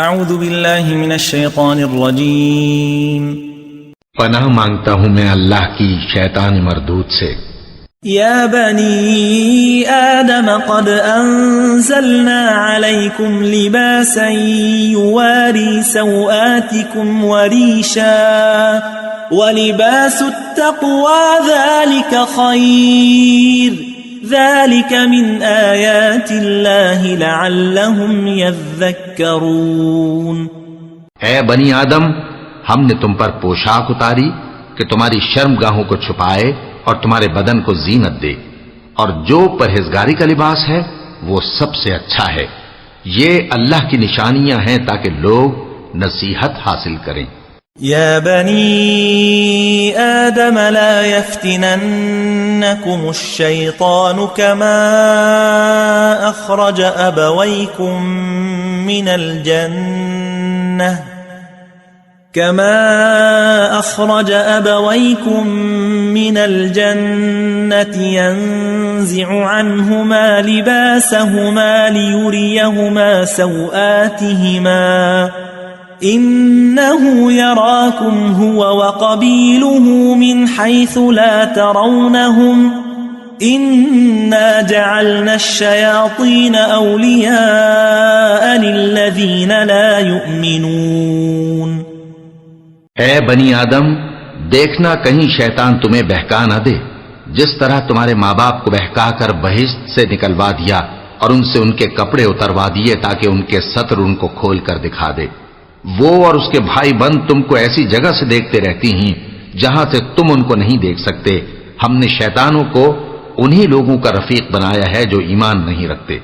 اعوذ باللہ من الشیطان الرجیم پناہ مانگتا ہوں میں اللہ کی شیطان مردود سے۔ یا بنی آدم قد انزلنا علیکم لباسا یواری سوآتکم وریشا ولباس التقوى ذلك خیر ذلك من آیات اللہ لعلهم یذکرون۔ اے بنی آدم، ہم نے تم پر پوشاک اتاری کہ تمہاری شرم گاہوں کو چھپائے اور تمہارے بدن کو زینت دے، اور جو پرہیزگاری کا لباس ہے وہ سب سے اچھا ہے۔ یہ اللہ کی نشانیاں ہیں تاکہ لوگ نصیحت حاصل کریں۔ یا بنی آدم لا يفتننكم الشیطان كما اخرج ابويكم من الجنة ينزع عنهما لباسهما ليريهما سوآتهما إنه يراكم هو وقبيله من حيث لا ترونهم إنا جعلنا الشياطين أولياء للذين لا يؤمنون۔ اے بنی آدم، دیکھنا کہیں شیطان تمہیں بہکا نہ دے، جس طرح تمہارے ماں باپ کو بہکا کر بہشت سے نکلوا دیا اور ان سے ان کے کپڑے اتروا دیے تاکہ ان کے ستر ان کو کھول کر دکھا دے۔ وہ اور اس کے بھائی بند تم کو ایسی جگہ سے دیکھتے رہتی ہیں جہاں سے تم ان کو نہیں دیکھ سکتے۔ ہم نے شیطانوں کو انہی لوگوں کا رفیق بنایا ہے جو ایمان نہیں رکھتے۔